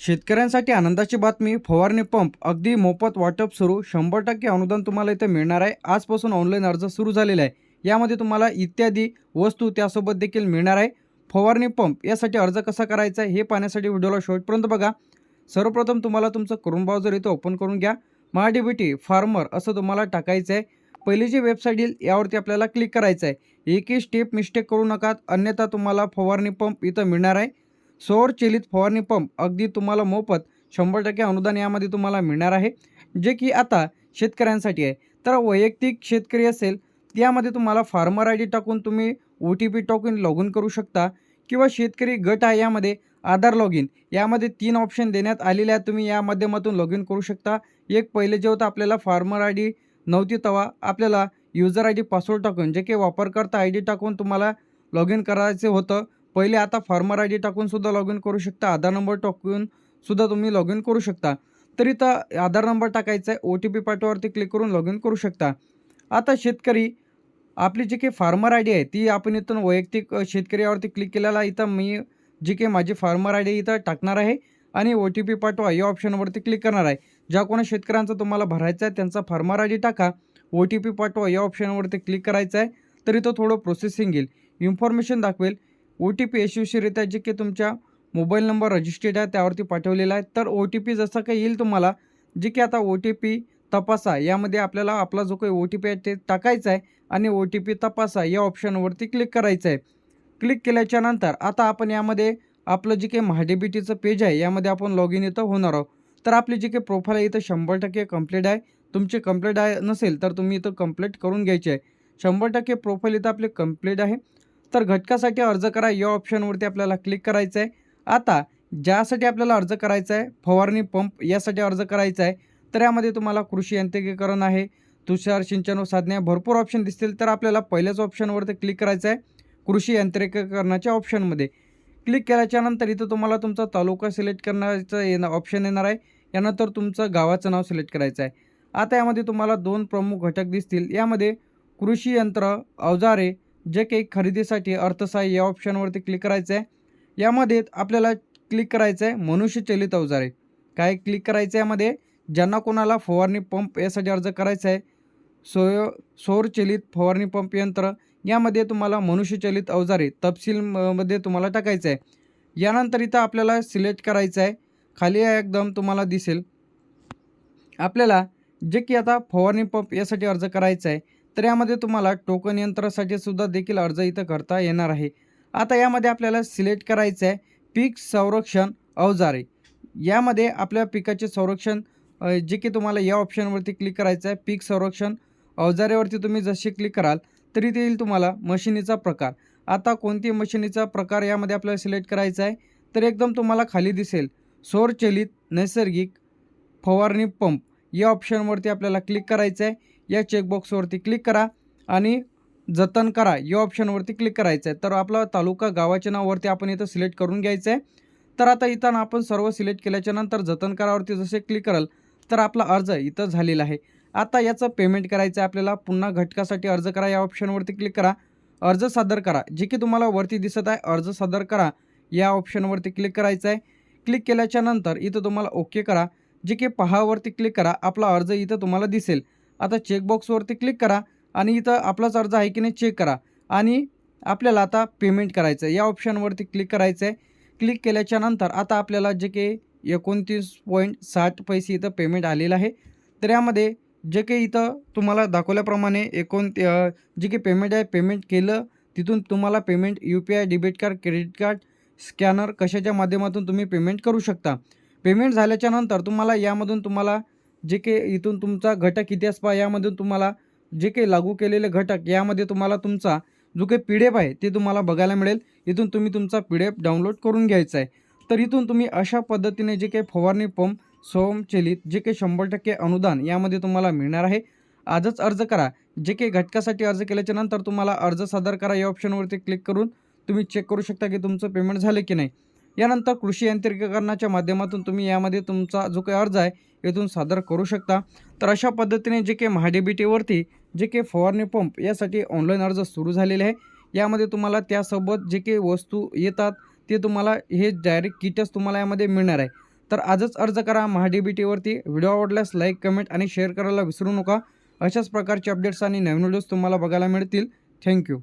शेतकऱ्यांसाठी आनंदाची बातमी, फवारणी पंप अगदी मोफत वाटप सुरू, 100% अनुदान तुम्हाला इथे मिळणार आहे। आजपासून ऑनलाईन अर्ज सुरू झालेला आहे। यामध्ये तुम्हाला इत्यादी वस्तू त्यासोबत देखील मिळणार आहे। फवारणी पंप यासाठी अर्ज कसा करायचा आहे हे पाहण्यासाठी व्हिडिओला शेवटपर्यंत बघा। सर्वप्रथम तुम्हाला तुमचं क्रोम ब्राउझर इथे ओपन करून घ्या। महाडीबीटी फार्मर असं तुम्हाला टाकायचं आहे। पहिली जी वेबसाईट येईल यावरती आपल्याला क्लिक करायचं आहे। एकही स्टेप मिस्टेक करू नका, अन्यथा तुम्हाला फवारणी पंप इथं मिळणार आहे। सौर चलित फवारणी पंप अगदी तुम्हाला मोफत 100% अनुदान यामध्ये तुम्हाला मिळणार आहे, जे की आता शेतकऱ्यांसाठी आहे। तर वैयक्तिक शेतकरी असेल त्यामध्ये तुम्हाला फार्मर आय डी टाकून तुम्ही OTP टाकून लॉग इन करू शकता, किंवा शेतकरी गट आहे यामध्ये आधार लॉग इन यामध्ये 3 ऑप्शन देण्यात आलेले आहेत। तुम्ही या माध्यमातून लॉग इन करू शकता। एक पहिले जे होतं आपल्याला फार्मर आय डी नव्हती तेव्हा आपल्याला युजर आय डी पासवर्ड टाकून जे काही वापरकर्ता आय डी टाकून तुम्हाला लॉग इन करायचं होतं पहिले, आता फार्मर आय डी टाकून सुद्धा लॉग इन करू शकता। आधार नंबर टाकून सुद्धा तुम्ही लॉग इन करू शकता। तर इथं आधार नंबर टाकायचा आहे, OTP पाठवावरती क्लिक करून लॉग इन करू शकता। आता शेतकरी आपली जी काही फार्मर आय डी आहे ती आपण इथून वैयक्तिक शेतकरी यावरती क्लिक केलेला, इथं मी जी काही माझी फार्मर आय डी इथं टाकणार आहे आणि OTP पाठवा या ऑप्शनवरती क्लिक करणार आहे। ज्या कोणा शेतकऱ्यांचा तुम्हाला भरायचा आहे त्यांचा फार्मर आय डी टाका, OTP पाठवा या ऑप्शनवरती क्लिक करायचं आहे। तर इथं थोडं प्रोसेसिंग येईल, इन्फॉर्मेशन दाखवेल। OTP यशस्वीरित्या जे की तुमच्या मोबाईल नंबर रजिस्टर्ड आहे त्यावरती पाठवलेला आहे। तर OTP जसं काही येईल तुम्हाला, जे की आता OTP तपासा यामध्ये आपल्याला आपला जो काही OTP आहे ते टाकायचा आहे आणि OTP तपासा या ऑप्शनवरती क्लिक करायचं आहे। क्लिक केल्याच्या नंतर आता आपण यामध्ये आपलं जे काही महाडीबीटीचं पेज आहे यामध्ये आपण लॉग इन इथं होणार आहोत। तर आपली जी काही प्रोफाईल आहे इथं 100% कंप्लीट आहे। तुमची कंप्लीट आहे नसेल तर तुम्ही इथं कंप्लीट करून घ्यायची आहे। 100% प्रोफाईल इथं आपली कंप्लीट आहे। तर घटकासाठी अर्ज करा या ऑप्शनवरती आपल्याला क्लिक करायचं आहे। आता ज्यासाठी आपल्याला अर्ज करायचा आहे फवारणी पंप यासाठी अर्ज करायचा आहे, तर यामध्ये तुम्हाला कृषी यांत्रिकीकरण आहे, तुषार सिंचन व साधने भरपूर ऑप्शन दिसतील। तर आपल्याला पहिल्याच ऑप्शनवरती क्लिक करायचं आहे, कृषी यांत्रिकीकरणाच्या ऑप्शनमध्ये क्लिक केल्याच्यानंतर इथं तुम्हाला तुमचा तालुका सिलेक्ट करण्याचं ऑप्शन येणार आहे। यानंतर तुमचं गावाचं नाव सिलेक्ट करायचं आहे। आता यामध्ये तुम्हाला 2 प्रमुख घटक दिसतील, यामध्ये कृषी यंत्र अवजारे जे काही खरेदीसाठी अर्थसहाय्य या ऑप्शनवरती क्लिक करायचं आहे। यामध्ये आपल्याला क्लिक करायचं आहे मनुष्यचलित अवजारे, काय क्लिक करायचं आहे यामध्ये ज्यांना कोणाला फवारणी पंप यासाठी अर्ज करायचा आहे सौरचलित फवारणी पंप यंत्र यामध्ये तुम्हाला मनुष्यचलित अवजारे तपशील मध्ये तुम्हाला टाकायचं आहे। यानंतर इथं आपल्याला सिलेक्ट करायचं आहे, खाली एकदम तुम्हाला दिसेल आपल्याला जे की आता फवारणी पंप यासाठी अर्ज करायचा आहे, तर यामध्ये तुम्हाला टोकन यंत्रासाठी सुद्धा देखील अर्ज इथं करता येणार आहे। आता यामध्ये आपल्याला सिलेक्ट करायचं आहे पीक संरक्षण अवजारे, यामध्ये आपल्या पिकाचे संरक्षण जे की तुम्हाला या ऑप्शनवरती क्लिक करायचं आहे। पीक संरक्षण अवजारेवरती तुम्ही जसे क्लिक कराल तरी ते येईल तुम्हाला मशिनीचा प्रकार। आता कोणती मशिनीचा प्रकार यामध्ये आपल्याला सिलेक्ट करायचा आहे, तर एकदम तुम्हाला खाली दिसेल सौरचलित नैसर्गिक फवारणी पंप या ऑप्शनवरती आपल्याला क्लिक करायचं आहे। या चेकबॉक्सवरती क्लिक करा आणि जतन करा या ऑप्शनवरती क्लिक करायचं आहे। तर आपला तालुका गावाच्या नावावरती आपण इथं सिलेक्ट करून घ्यायचं आहे। तर आता इथं आपण सर्व सिलेक्ट केल्याच्या नंतर जतन करावरती जसे क्लिक कराल तर आपला अर्ज इथं झालेला आहे। आता याचं पेमेंट करायचं आहे आपल्याला। पुन्हा घटकासाठी अर्ज करा या ऑप्शनवरती क्लिक करा, अर्ज सादर करा जे की तुम्हाला वरती दिसत आहे अर्ज सादर करा या ऑप्शनवरती क्लिक करायचं आहे। क्लिक केल्याच्या नंतर इथं तुम्हाला ओके करा, जे की पहावरती क्लिक करा, आपला अर्ज इथं तुम्हाला दिसेल। आता चेकबॉक्सवरती क्लिक करा आणि इथं आपलाच अर्ज आहे की नाही चेक करा आणि आपल्याला आता पेमेंट करायचं आहे या ऑप्शनवरती क्लिक करायचं आहे। क्लिक केल्याच्या नंतर आता आपल्याला जे काही 29.60 पैसे इथं पेमेंट आलेलं आहे। तर यामध्ये जे काही इथं तुम्हाला दाखवल्याप्रमाणे जे काही पेमेंट आहे पेमेंट केलं, तिथून तुम्हाला payment UPI debit card credit card scanner कशाच्या माध्यमातून तुम्ही पेमेंट करू शकता। पेमेंट झाल्याच्या नंतर तुम्हाला यामधून तुम्हाला जे काही इथून तुमचा घटक इतिहास पहा, यामधून तुम्हाला जे काही लागू केलेले घटक यामध्ये तुम्हाला तुमचा जो काही PDF आहे ते तुम्हाला बघायला मिळेल। इथून तुम्ही तुमचा PDF डाउनलोड करून घ्यायचा आहे। तर इथून तुम्ही अशा पद्धतीने जे काही फवारणी पंप स्वयंचलित जे काही 100% अनुदान यामध्ये तुम्हाला मिळणार आहे। आजच अर्ज करा, जे काही घटकासाठी अर्ज केल्याच्या नंतर तुम्हाला अर्ज सादर करा या ऑप्शनवरती क्लिक करून तुम्ही चेक करू शकता की तुमचं पेमेंट झालं की नाही। यानंतर कृषी यांत्रिकीकरणाच्या माध्यमातून तुम्ही यामध्ये तुमचा जो काही अर्ज आहे इथून सादर करू शकता। तर अशा पद्धतीने जे काही महाडीबीटीवरती जे काही फवारणी पंप यासाठी ऑनलाईन अर्ज सुरू झालेले आहे, यामध्ये तुम्हाला त्यासोबत जे काही वस्तू येतात ते तुम्हाला हे डायरेक्ट किटच तुम्हाला यामध्ये मिळणार आहे। तर आजच अर्ज करा महाडीबीटीवरती. व्हिडिओ आवडल्यास लाईक, कमेंट आणि शेअर करायला विसरू नका. अशाच प्रकारचे अपडेट्स आणि नवीन व्हिडिओज तुम्हाला बघायला मिळतील. थँक्यू.